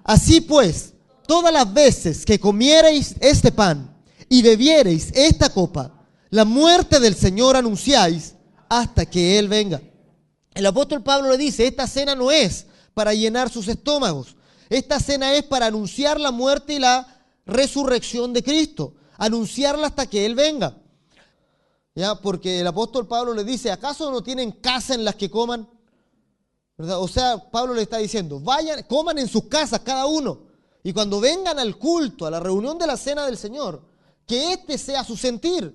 Así pues, todas las veces que comiereis este pan y bebiereis esta copa, la muerte del Señor anunciáis hasta que Él venga. El apóstol Pablo le dice, esta cena no es para llenar sus estómagos. Esta cena es para anunciar la muerte y la resurrección de Cristo. Anunciarla hasta que Él venga. ¿Ya? Porque el apóstol Pablo le dice, ¿acaso no tienen casa en las que coman? ¿Verdad? O sea, Pablo le está diciendo, vayan, coman en sus casas cada uno. Y cuando vengan al culto, a la reunión de la cena del Señor, que este sea su sentir.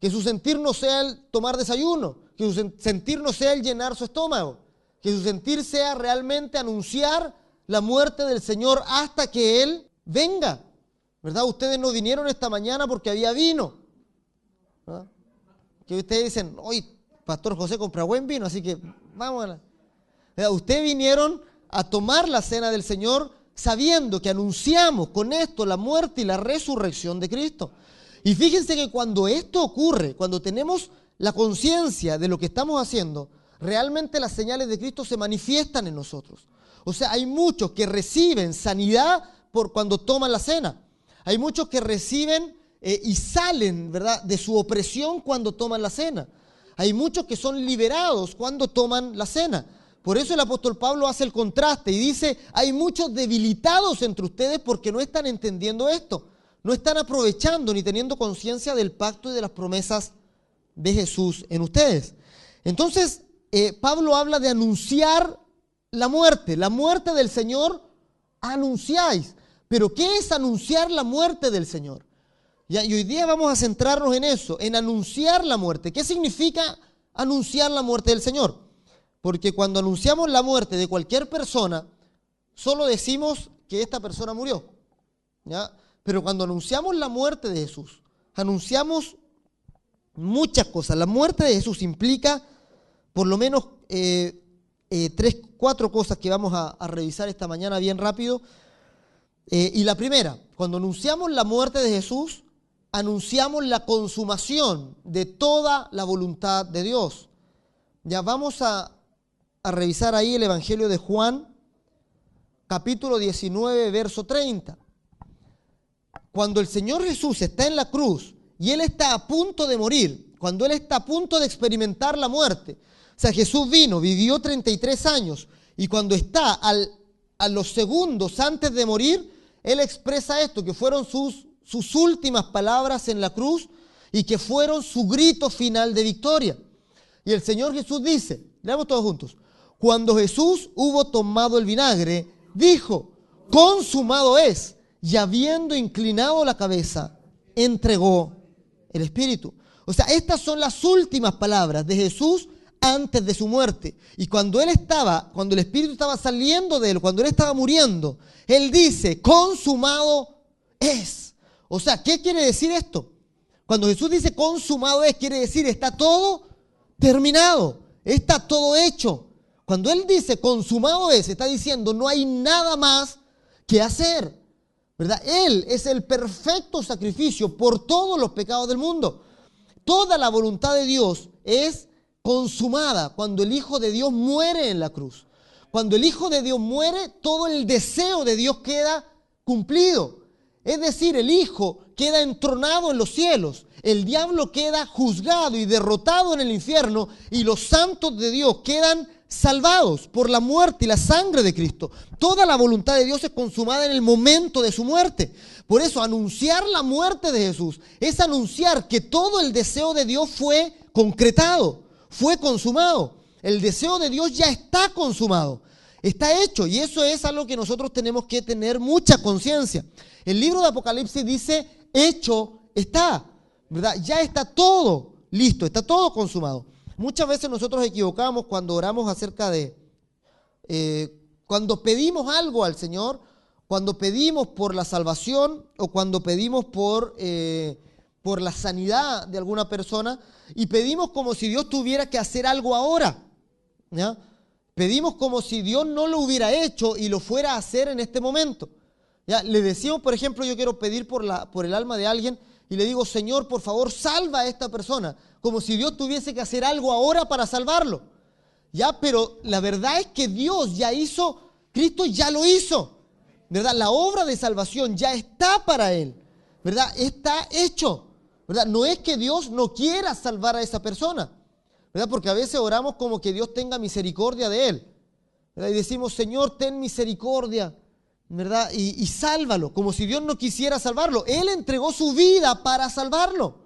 Que su sentir no sea el tomar desayuno. Que su sentir no sea el llenar su estómago. Que su sentir sea realmente anunciar la muerte del Señor hasta que Él venga. ¿Verdad? Ustedes no vinieron esta mañana porque había vino. ¿Verdad? Que ustedes dicen, hoy Pastor José compra buen vino, así que vamos a la... ¿Verdad? Ustedes vinieron a tomar la cena del Señor sabiendo que anunciamos con esto la muerte y la resurrección de Cristo. Y fíjense que cuando esto ocurre, cuando tenemos la conciencia de lo que estamos haciendo, realmente las señales de Cristo se manifiestan en nosotros. O sea, hay muchos que reciben sanidad por cuando toman la cena. Hay muchos que reciben y salen, ¿verdad?, de su opresión cuando toman la cena. Hay muchos que son liberados cuando toman la cena. Por eso el apóstol Pablo hace el contraste y dice, hay muchos debilitados entre ustedes porque no están entendiendo esto. No están aprovechando ni teniendo conciencia del pacto y de las promesas de Jesús en ustedes. Entonces, Pablo habla de anunciar la muerte del Señor anunciáis. Pero ¿qué es anunciar la muerte del Señor? Y hoy día vamos a centrarnos en eso, en anunciar la muerte. ¿Qué significa anunciar la muerte del Señor? Porque cuando anunciamos la muerte de cualquier persona, solo decimos que esta persona murió, ¿ya? Pero cuando anunciamos la muerte de Jesús, anunciamos muchas cosas. La muerte de Jesús implica por lo menos 4 cosas que vamos a revisar esta mañana bien rápido. Y la primera, cuando anunciamos la muerte de Jesús, anunciamos la consumación de toda la voluntad de Dios. Ya vamos a revisar ahí el Evangelio de Juan, capítulo 19, verso 30. Cuando el Señor Jesús está en la cruz y Él está a punto de morir, cuando Él está a punto de experimentar la muerte, o sea, Jesús vino, vivió 33 años y cuando está a los segundos antes de morir, Él expresa esto, que fueron sus últimas palabras en la cruz y que fueron su grito final de victoria. Y el Señor Jesús dice, leamos todos juntos, cuando Jesús hubo tomado el vinagre, dijo, consumado es, y habiendo inclinado la cabeza, entregó el Espíritu. O sea, estas son las últimas palabras de Jesús antes de su muerte. Y cuando el Espíritu estaba saliendo de Él, cuando Él estaba muriendo, Él dice, consumado es. O sea, ¿qué quiere decir esto? Cuando Jesús dice consumado es, quiere decir está todo terminado, está todo hecho. Cuando Él dice consumado es, está diciendo no hay nada más que hacer, ¿verdad? Él es el perfecto sacrificio por todos los pecados del mundo. Toda la voluntad de Dios es consumada cuando el Hijo de Dios muere en la cruz. Cuando el Hijo de Dios muere, todo el deseo de Dios queda cumplido. Es decir, el Hijo queda entronado en los cielos, el diablo queda juzgado y derrotado en el infierno y los santos de Dios quedan salvados por la muerte y la sangre de Cristo. Toda la voluntad de Dios es consumada en el momento de su muerte. Por eso anunciar la muerte de Jesús es anunciar que todo el deseo de Dios fue concretado, fue consumado. El deseo de Dios ya está consumado, está hecho, y eso es algo que nosotros tenemos que tener mucha conciencia. El libro de Apocalipsis dice, hecho está, ¿verdad? Ya está todo listo, está todo consumado. Muchas veces nosotros equivocamos cuando oramos acerca de, cuando pedimos algo al Señor, cuando pedimos por la salvación o cuando pedimos por la sanidad de alguna persona, y pedimos como si Dios tuviera que hacer algo ahora, ¿ya? Pedimos como si Dios no lo hubiera hecho y lo fuera a hacer en este momento. ¿Ya? Le decimos, por ejemplo, yo quiero pedir por el alma de alguien y le digo, Señor, por favor, salva a esta persona, como si Dios tuviese que hacer algo ahora para salvarlo. ¿Ya? Pero la verdad es que Dios ya hizo, Cristo ya lo hizo. ¿verdad? La obra de salvación ya está para él, ¿verdad? Está hecho, ¿verdad? No es que Dios no quiera salvar a esa persona, ¿verdad? Porque a veces oramos como que Dios tenga misericordia de él, ¿verdad? Y decimos, Señor, ten misericordia, ¿verdad? Y sálvalo, como si Dios no quisiera salvarlo. Él entregó su vida para salvarlo,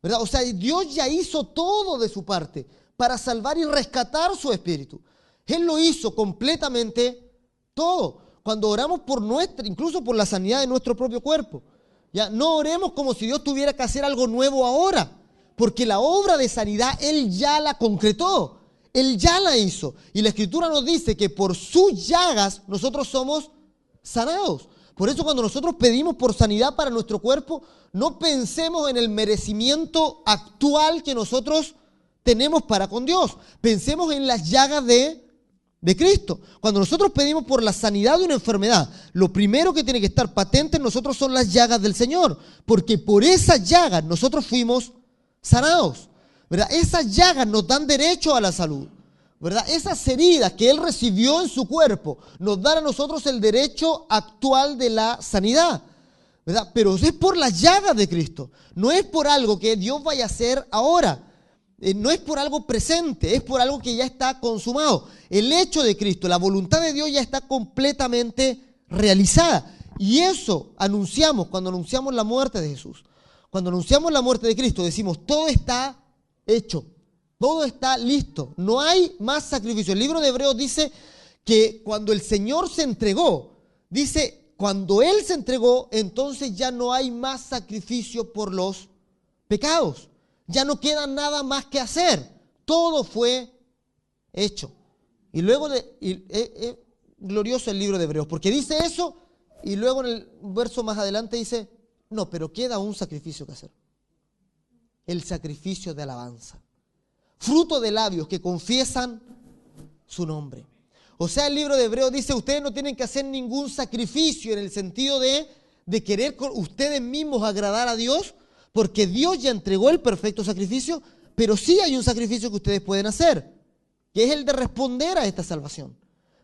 ¿verdad? O sea, Dios ya hizo todo de su parte para salvar y rescatar su espíritu. Él lo hizo completamente todo. Cuando oramos por incluso por la sanidad de nuestro propio cuerpo, ya no oremos como si Dios tuviera que hacer algo nuevo ahora, porque la obra de sanidad Él ya la concretó, Él ya la hizo. Y la Escritura nos dice que por sus llagas nosotros somos sanados. Por eso cuando nosotros pedimos por sanidad para nuestro cuerpo, no pensemos en el merecimiento actual que nosotros tenemos para con Dios. Pensemos en las llagas de Cristo. Cuando nosotros pedimos por la sanidad de una enfermedad, lo primero que tiene que estar patente en nosotros son las llagas del Señor, porque por esas llagas nosotros fuimos sanados, ¿verdad? Esas llagas nos dan derecho a la salud, ¿verdad? Esas heridas que Él recibió en su cuerpo nos dan a nosotros el derecho actual de la sanidad, ¿verdad? Pero es por las llagas de Cristo, no es por algo que Dios vaya a hacer ahora. No es por algo presente, es por algo que ya está consumado. El hecho de Cristo, la voluntad de Dios ya está completamente realizada. Y eso anunciamos cuando anunciamos la muerte de Jesús. Cuando anunciamos la muerte de Cristo decimos, todo está hecho, todo está listo, no hay más sacrificio. El libro de Hebreos dice que cuando el Señor se entregó, dice, cuando Él se entregó, entonces ya no hay más sacrificio por los pecados. Ya no queda nada más que hacer. Todo fue hecho. Y luego, glorioso el libro de Hebreos, porque dice eso y luego en el verso más adelante dice, no, pero queda un sacrificio que hacer. El sacrificio de alabanza. Fruto de labios que confiesan su nombre. O sea, el libro de Hebreos dice, ustedes no tienen que hacer ningún sacrificio en el sentido de querer con ustedes mismos agradar a Dios, porque Dios ya entregó el perfecto sacrificio, pero sí hay un sacrificio que ustedes pueden hacer, que es el de responder a esta salvación,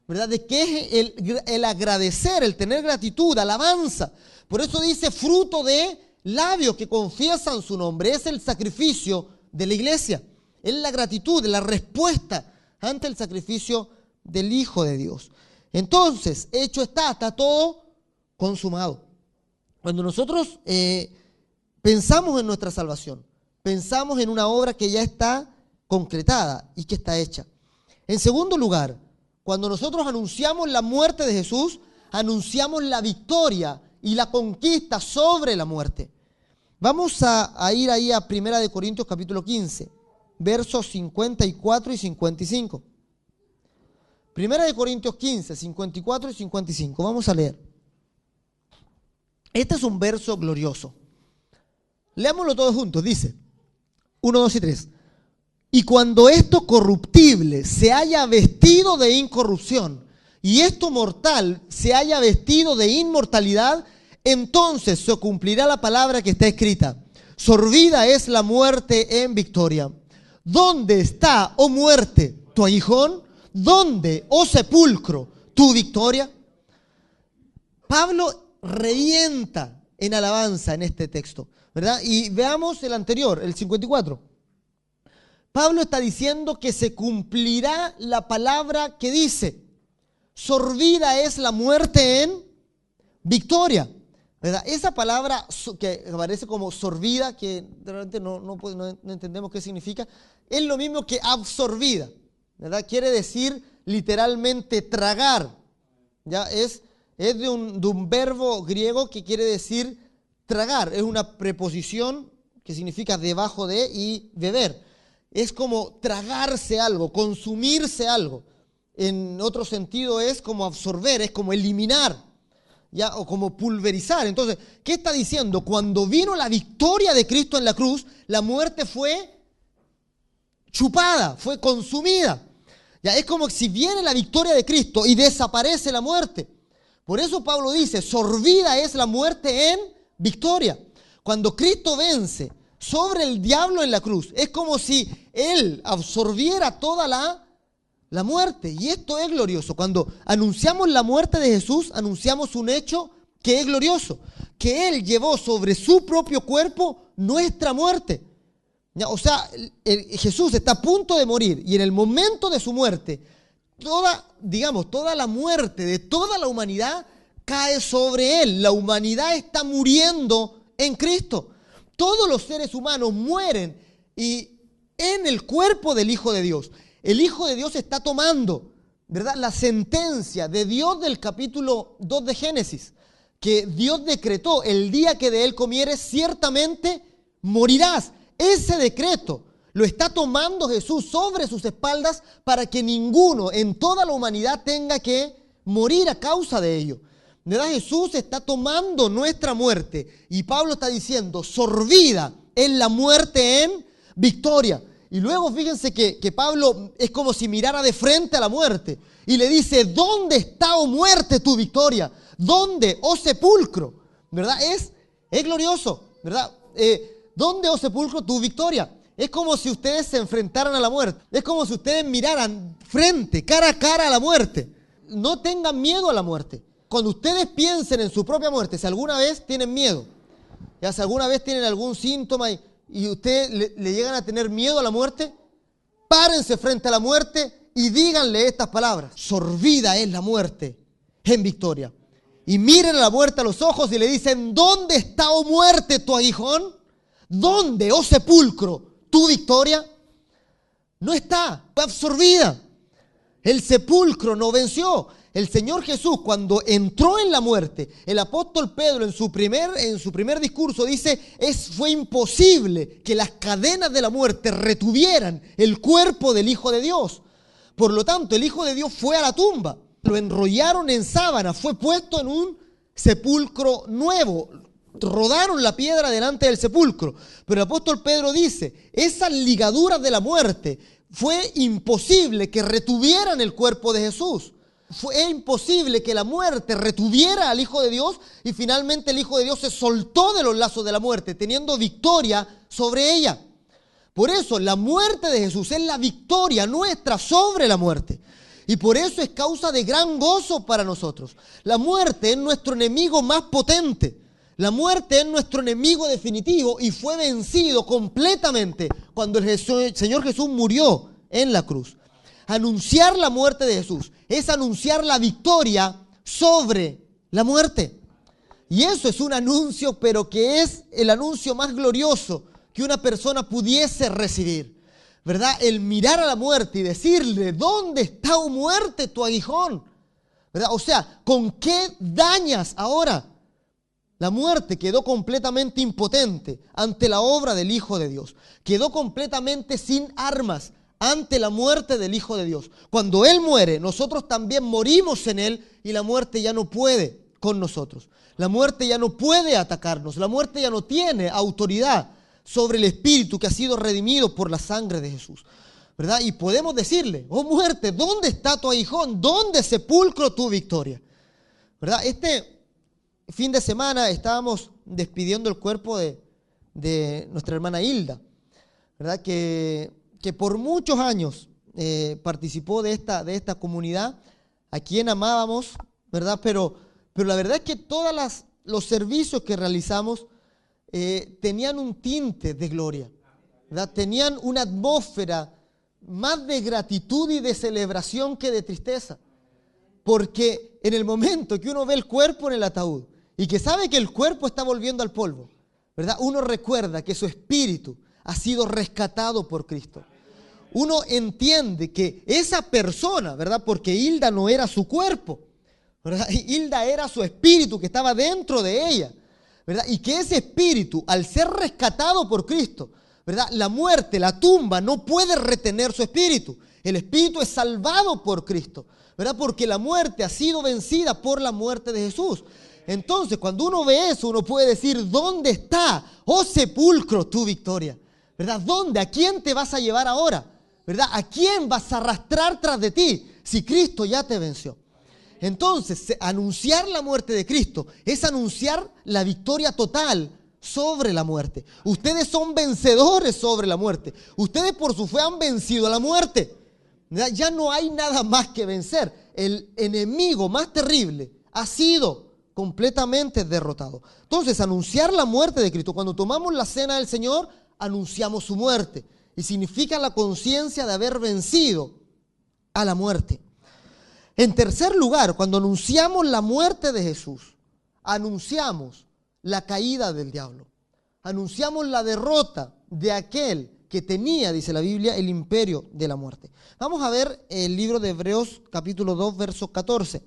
¿verdad? De que es el agradecer, el tener gratitud, alabanza. Por eso dice fruto de labios que confiesan su nombre. Es el sacrificio de la iglesia, es la gratitud, la respuesta ante el sacrificio del Hijo de Dios. Entonces, hecho está todo consumado. Cuando nosotros pensamos en nuestra salvación, pensamos en una obra que ya está concretada y que está hecha. En segundo lugar, cuando nosotros anunciamos la muerte de Jesús, anunciamos la victoria y la conquista sobre la muerte. Vamos a ir ahí a 1 Corintios capítulo 15, versos 54 y 55. 1 Corintios 15, 54 y 55. Vamos a leer. Este es un verso glorioso. Leámoslo todos juntos, dice 1, 2 y 3. Y cuando esto corruptible se haya vestido de incorrupción y esto mortal se haya vestido de inmortalidad, entonces se cumplirá la palabra que está escrita. Sorbida es la muerte en victoria. ¿Dónde está, oh muerte, tu aguijón? ¿Dónde, oh sepulcro, tu victoria? Pablo revienta en alabanza en este texto, ¿verdad? Y veamos el anterior, el 54. Pablo está diciendo que se cumplirá la palabra que dice, sorbida es la muerte en victoria, ¿verdad? Esa palabra que aparece como sorbida, que realmente no entendemos qué significa, es lo mismo que absorbida, ¿verdad? Quiere decir literalmente tragar, ¿ya? Es de un verbo griego que quiere decir tragar, es una preposición que significa debajo de y beber. Es como tragarse algo, consumirse algo. En otro sentido es como absorber, es como eliminar, ¿ya? O como pulverizar. Entonces, ¿qué está diciendo? Cuando vino la victoria de Cristo en la cruz, la muerte fue chupada, fue consumida. Ya es como si viene la victoria de Cristo y desaparece la muerte. Por eso Pablo dice, sorbida es la muerte en victoria. Cuando Cristo vence sobre el diablo en la cruz, es como si Él absorbiera toda la la muerte. Y esto es glorioso. Cuando anunciamos la muerte de Jesús, anunciamos un hecho que es glorioso, que Él llevó sobre su propio cuerpo nuestra muerte. O sea, Jesús está a punto de morir y en el momento de su muerte, toda la muerte de toda la humanidad cae sobre Él. La humanidad está muriendo en Cristo. Todos los seres humanos mueren y en el cuerpo del Hijo de Dios. El Hijo de Dios está tomando, ¿verdad?, la sentencia de Dios del capítulo 2 de Génesis, que Dios decretó: el día que de él comieres, ciertamente morirás. Ese decreto lo está tomando Jesús sobre sus espaldas para que ninguno en toda la humanidad tenga que morir a causa de ello. ¿Verdad? Jesús está tomando nuestra muerte y Pablo está diciendo: sorbida es la muerte en victoria. Y luego fíjense que Pablo es como si mirara de frente a la muerte y le dice: ¿dónde está, oh muerte, tu victoria? ¿Dónde, oh sepulcro? ¿Verdad? Es glorioso, ¿verdad? ¿Dónde, oh sepulcro, tu victoria? Es como si ustedes se enfrentaran a la muerte. Es como si ustedes miraran frente, cara a cara a la muerte. No tengan miedo a la muerte. Cuando ustedes piensen en su propia muerte, si alguna vez tienen miedo, ya si alguna vez tienen algún síntoma y ustedes le llegan a tener miedo a la muerte, párense frente a la muerte y díganle estas palabras: sorbida es la muerte en victoria. Y miren a la muerte a los ojos y le dicen: ¿dónde está, oh muerte, tu aguijón? ¿Dónde, oh sepulcro, tu victoria? No está, fue absorbida. El sepulcro no venció. El Señor Jesús, cuando entró en la muerte, el apóstol Pedro en su primer discurso dice: fue imposible que las cadenas de la muerte retuvieran el cuerpo del Hijo de Dios. Por lo tanto, el Hijo de Dios fue a la tumba, lo enrollaron en sábana, fue puesto en un sepulcro nuevo, rodaron la piedra delante del sepulcro. Pero el apóstol Pedro dice: esas ligaduras de la muerte fue imposible que retuvieran el cuerpo de Jesús. Fue imposible que la muerte retuviera al Hijo de Dios y finalmente el Hijo de Dios se soltó de los lazos de la muerte, teniendo victoria sobre ella. Por eso la muerte de Jesús es la victoria nuestra sobre la muerte. Y por eso es causa de gran gozo para nosotros. La muerte es nuestro enemigo más potente. La muerte es nuestro enemigo definitivo y fue vencido completamente cuando el Señor Jesús murió en la cruz. Anunciar la muerte de Jesús es anunciar la victoria sobre la muerte. Y eso es un anuncio, pero que es el anuncio más glorioso que una persona pudiese recibir, ¿verdad? El mirar a la muerte y decirle: ¿dónde está, oh muerte, tu aguijón? ¿Verdad? O sea, ¿con qué dañas ahora? La muerte quedó completamente impotente ante la obra del Hijo de Dios. Quedó completamente sin armas ante la muerte del Hijo de Dios. Cuando Él muere, nosotros también morimos en Él y la muerte ya no puede con nosotros. La muerte ya no puede atacarnos. La muerte ya no tiene autoridad sobre el espíritu que ha sido redimido por la sangre de Jesús, ¿verdad? Y podemos decirle: oh muerte, ¿dónde está tu aguijón? ¿Dónde, sepulcro, tu victoria? ¿Verdad? Este fin de semana estábamos despidiendo el cuerpo de nuestra hermana Hilda, ¿verdad? Que por muchos años participó de esta comunidad a quien amábamos, ¿verdad? Pero la verdad es que todos los servicios que realizamos tenían un tinte de gloria, ¿verdad? Tenían una atmósfera más de gratitud y de celebración que de tristeza. Porque en el momento que uno ve el cuerpo en el ataúd y que sabe que el cuerpo está volviendo al polvo, ¿verdad?, uno recuerda que su espíritu ha sido rescatado por Cristo. Uno entiende que esa persona, ¿verdad?, porque Hilda no era su cuerpo, ¿verdad? Hilda era su espíritu que estaba dentro de ella, ¿verdad? Y que ese espíritu, al ser rescatado por Cristo, ¿verdad?, la muerte, la tumba no puede retener su espíritu. El espíritu es salvado por Cristo, ¿verdad? Porque la muerte ha sido vencida por la muerte de Jesús. Entonces, cuando uno ve eso, uno puede decir: ¿dónde está, oh sepulcro, tu victoria? ¿Verdad? ¿Dónde? ¿A quién te vas a llevar ahora? ¿Verdad? ¿A quién vas a arrastrar tras de ti si Cristo ya te venció? Entonces, anunciar la muerte de Cristo es anunciar la victoria total sobre la muerte. Ustedes son vencedores sobre la muerte. Ustedes por su fe han vencido a la muerte. Ya no hay nada más que vencer. El enemigo más terrible ha sido completamente derrotado. Entonces, anunciar la muerte de Cristo, cuando tomamos la cena del Señor, anunciamos su muerte. Y significa la conciencia de haber vencido a la muerte. En tercer lugar, cuando anunciamos la muerte de Jesús, anunciamos la caída del diablo. Anunciamos la derrota de aquel que tenía, dice la Biblia, el imperio de la muerte. Vamos a ver el libro de Hebreos capítulo 2, verso 14.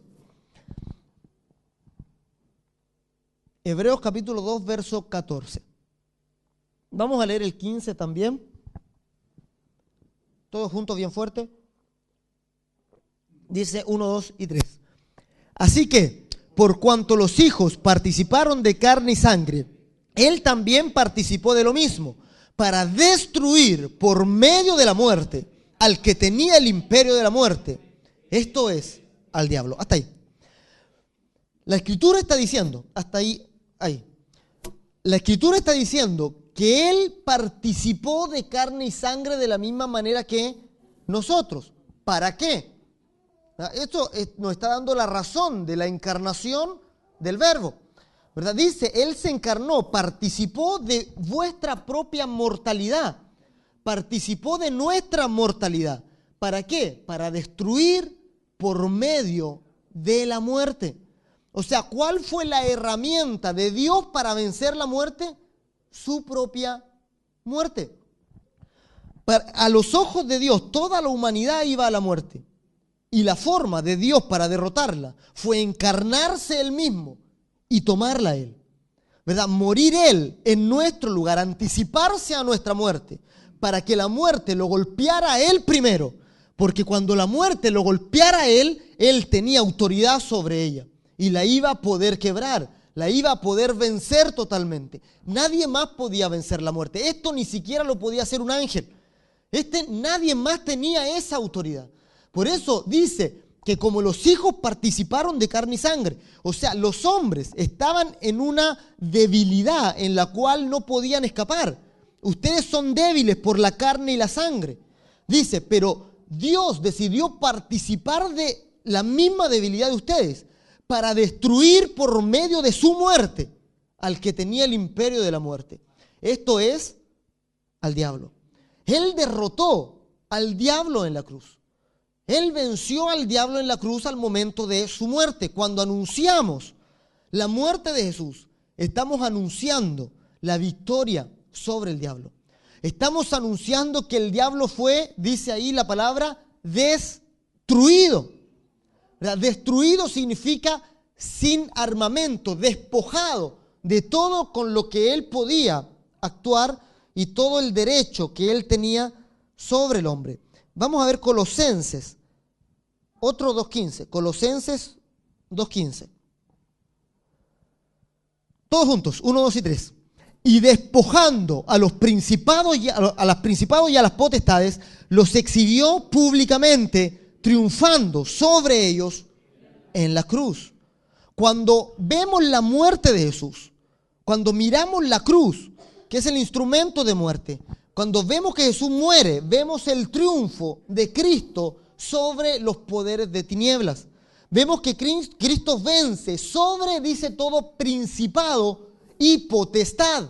Hebreos capítulo 2, verso 14. Vamos a leer el 15 también. Todos juntos bien fuerte. Dice 1, 2 y 3. Así que, por cuanto los hijos participaron de carne y sangre, él también participó de lo mismo, para destruir por medio de la muerte al que tenía el imperio de la muerte, esto es, al diablo. Hasta ahí. La Escritura está diciendo, hasta ahí. La Escritura está diciendo que Él participó de carne y sangre de la misma manera que nosotros. ¿Para qué? Esto nos está dando la razón de la encarnación del Verbo, ¿verdad? Dice, Él se encarnó, participó de vuestra propia mortalidad, participó de nuestra mortalidad. ¿Para qué? Para destruir por medio de la muerte. O sea, ¿cuál fue la herramienta de Dios para vencer la muerte? Su propia muerte. A los ojos de Dios, toda la humanidad iba a la muerte. Y la forma de Dios para derrotarla fue encarnarse Él mismo y tomarla Él. ¿Verdad? Morir Él en nuestro lugar, anticiparse a nuestra muerte, para que la muerte lo golpeara a Él primero. Porque cuando la muerte lo golpeara a Él, Él tenía autoridad sobre ella. Y la iba a poder quebrar, la iba a poder vencer totalmente. Nadie más podía vencer la muerte. Esto ni siquiera lo podía hacer un ángel. Nadie más tenía esa autoridad. Por eso dice que como los hijos participaron de carne y sangre, o sea, los hombres estaban en una debilidad en la cual no podían escapar. Ustedes son débiles por la carne y la sangre. Dice, pero Dios decidió participar de la misma debilidad de ustedes, para destruir por medio de su muerte al que tenía el imperio de la muerte. Esto es, al diablo. Él derrotó al diablo en la cruz. Él venció al diablo en la cruz al momento de su muerte. Cuando anunciamos la muerte de Jesús, estamos anunciando la victoria sobre el diablo. Estamos anunciando que el diablo fue, dice ahí la palabra, destruido. Destruido significa sin armamento, despojado de todo con lo que él podía actuar y todo el derecho que él tenía sobre el hombre. Vamos a ver Colosenses, otro 2.15, Colosenses 2.15. Todos juntos, 1, 2 y 3. Y despojando a los principados y a las potestades, los exhibió públicamente, triunfando sobre ellos en la cruz. Cuando vemos la muerte de Jesús, cuando miramos la cruz, que es el instrumento de muerte, cuando vemos que Jesús muere, vemos el triunfo de Cristo sobre los poderes de tinieblas. Vemos que Cristo vence sobre, dice todo, principado y potestad,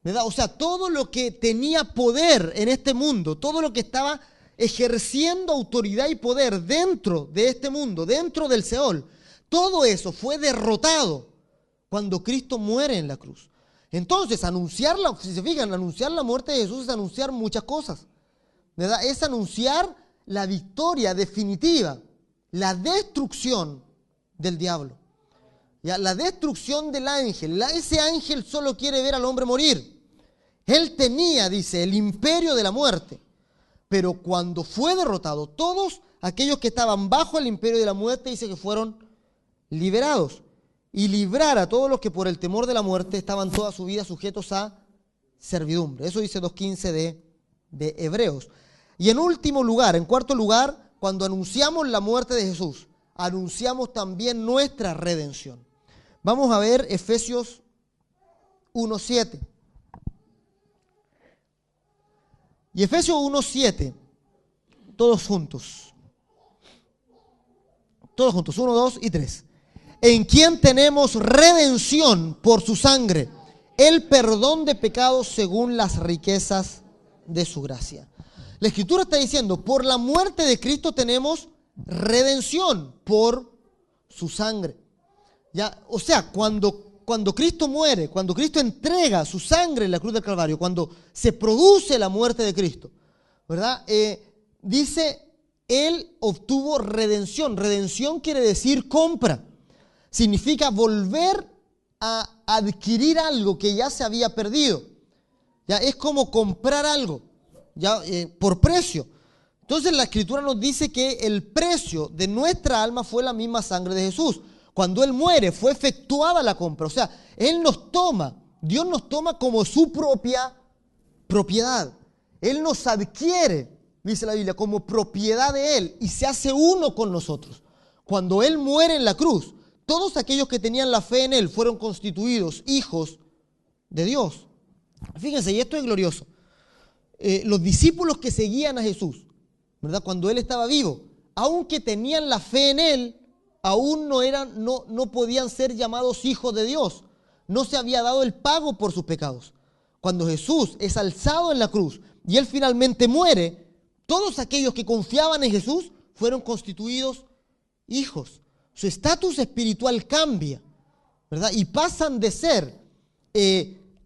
¿verdad? O sea, todo lo que tenía poder en este mundo, todo lo que estaba ejerciendo autoridad y poder dentro de este mundo, dentro del Seol, todo eso fue derrotado cuando Cristo muere en la cruz. Entonces, si se fijan, anunciar la muerte de Jesús es anunciar muchas cosas, ¿verdad? Es anunciar la victoria definitiva, la destrucción del diablo, ¿ya? La destrucción del ángel. Ese ángel solo quiere ver al hombre morir. Él tenía, dice, el imperio de la muerte. Pero cuando fue derrotado, todos aquellos que estaban bajo el imperio de la muerte, dice que fueron liberados. Y librar a todos los que por el temor de la muerte estaban toda su vida sujetos a servidumbre. Eso dice 2.15 de Hebreos. Y en último lugar, en cuarto lugar, cuando anunciamos la muerte de Jesús, anunciamos también nuestra redención. Vamos a ver Efesios 1.7. Y Efesios 1.7 todos juntos. Todos juntos, 1, 2 y 3. En quien tenemos redención por su sangre, el perdón de pecados según las riquezas de su gracia. La Escritura está diciendo, por la muerte de Cristo tenemos redención por su sangre. Ya, o sea, cuando Cristo muere, cuando Cristo entrega su sangre en la cruz del Calvario, cuando se produce la muerte de Cristo, ¿verdad? Dice, Él obtuvo redención. Redención quiere decir compra. Significa volver a adquirir algo que ya se había perdido. Ya es como comprar algo, ya por precio. Entonces la Escritura nos dice que el precio de nuestra alma fue la misma sangre de Jesús. Cuando Él muere fue efectuada la compra. O sea, Él nos toma, Dios nos toma como su propia propiedad. Él nos adquiere, dice la Biblia, como propiedad de Él y se hace uno con nosotros. Cuando Él muere en la cruz, todos aquellos que tenían la fe en Él fueron constituidos hijos de Dios. Fíjense, y esto es glorioso. Los discípulos que seguían a Jesús, ¿verdad? Cuando Él estaba vivo, aunque tenían la fe en Él, aún no podían ser llamados hijos de Dios. No se había dado el pago por sus pecados. Cuando Jesús es alzado en la cruz y Él finalmente muere, todos aquellos que confiaban en Jesús fueron constituidos hijos. Su estatus espiritual cambia, ¿verdad? Y pasan de ser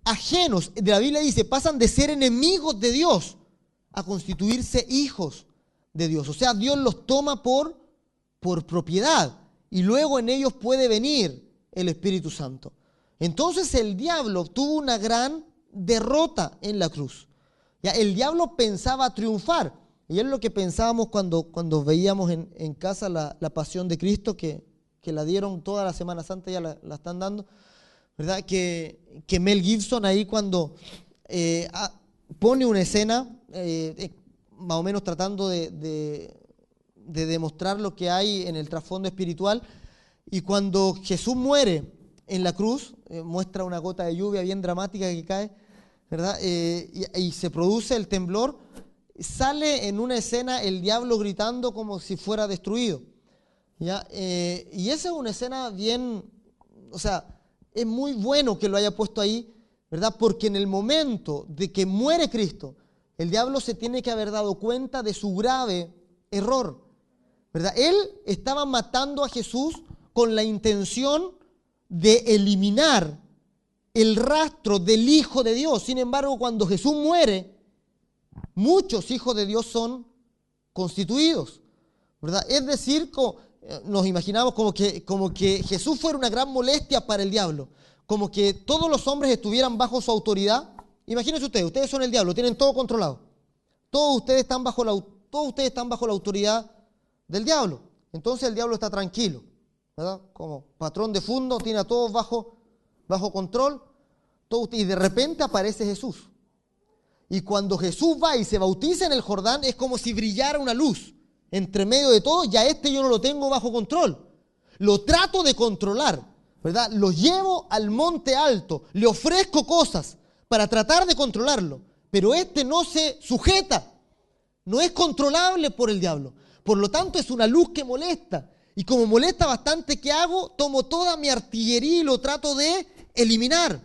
ajenos, de la Biblia dice, pasan de ser enemigos de Dios a constituirse hijos de Dios. O sea, Dios los toma por propiedad y luego en ellos puede venir el Espíritu Santo. Entonces el diablo tuvo una gran derrota en la cruz. Ya, el diablo pensaba triunfar. Y es lo que pensábamos cuando veíamos en casa la pasión de Cristo, que la dieron toda la Semana Santa, ya la están dando, ¿verdad? Que Mel Gibson ahí cuando pone una escena, más o menos tratando de demostrar lo que hay en el trasfondo espiritual, y cuando Jesús muere en la cruz, muestra una gota de lluvia bien dramática que cae, ¿verdad? Y se produce el temblor. Sale en una escena el diablo gritando como si fuera destruido, ¿ya? Y esa es una escena bien, o sea, es muy bueno que lo haya puesto ahí, ¿verdad? Porque en el momento de que muere Cristo, el diablo se tiene que haber dado cuenta de su grave error, ¿verdad? Él estaba matando a Jesús con la intención de eliminar el rastro del Hijo de Dios. Sin embargo, cuando Jesús muere, muchos hijos de Dios son constituidos, ¿verdad? Es decir, nos imaginamos como que Jesús fuera una gran molestia para el diablo, como que todos los hombres estuvieran bajo su autoridad. Imagínense ustedes son el diablo, tienen todo controlado. Todos ustedes están bajo la autoridad del diablo. Entonces el diablo está tranquilo, ¿verdad? Como patrón de fondo, tiene a todos bajo control. Y de repente aparece Jesús. Y cuando Jesús va y se bautiza en el Jordán, es como si brillara una luz entre medio de todo. Ya yo no lo tengo bajo control. Lo trato de controlar, ¿verdad? Lo llevo al monte alto, le ofrezco cosas para tratar de controlarlo. Pero no se sujeta, no es controlable por el diablo. Por lo tanto, es una luz que molesta. Y como molesta bastante, ¿qué hago? Tomo toda mi artillería y lo trato de eliminar,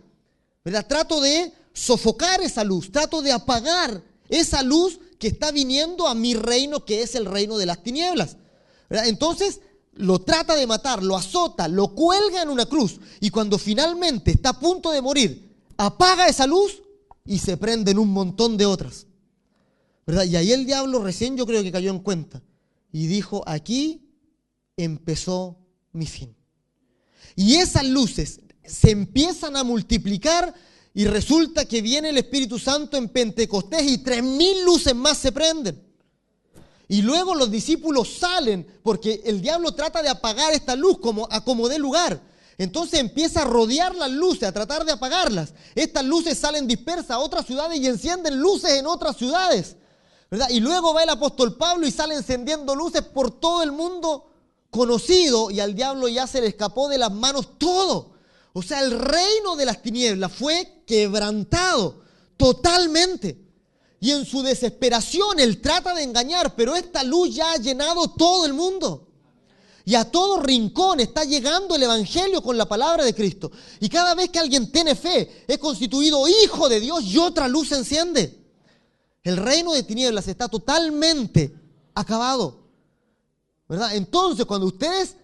¿verdad? Trato de sofocar esa luz, trato de apagar esa luz que está viniendo a mi reino, que es el reino de las tinieblas, ¿verdad? Entonces lo trata de matar, lo azota, lo cuelga en una cruz, y cuando finalmente está a punto de morir, apaga esa luz y se prenden un montón de otras, ¿verdad? Y ahí el diablo recién yo creo que cayó en cuenta y dijo, aquí empezó mi fin. Y esas luces se empiezan a multiplicar. Y resulta que viene el Espíritu Santo en Pentecostés y 3,000 luces más se prenden. Y luego los discípulos salen porque el diablo trata de apagar esta luz como dé lugar. Entonces empieza a rodear las luces, a tratar de apagarlas. Estas luces salen dispersas a otras ciudades y encienden luces en otras ciudades, ¿verdad? Y luego va el apóstol Pablo y sale encendiendo luces por todo el mundo conocido, y al diablo ya se le escapó de las manos todo. O sea, el reino de las tinieblas fue quebrantado totalmente. Y en su desesperación Él trata de engañar, pero esta luz ya ha llenado todo el mundo. Y a todo rincón está llegando el Evangelio con la palabra de Cristo. Y cada vez que alguien tiene fe, es constituido hijo de Dios y otra luz se enciende. El reino de tinieblas está totalmente acabado, ¿verdad? Entonces, cuando ustedes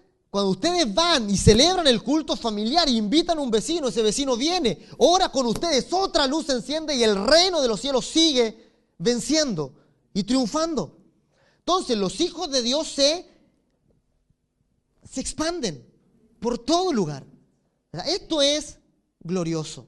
van y celebran el culto familiar e invitan a un vecino, ese vecino viene, ora con ustedes, otra luz se enciende y el reino de los cielos sigue venciendo y triunfando. Entonces, los hijos de Dios se expanden por todo lugar, ¿verdad? Esto es glorioso.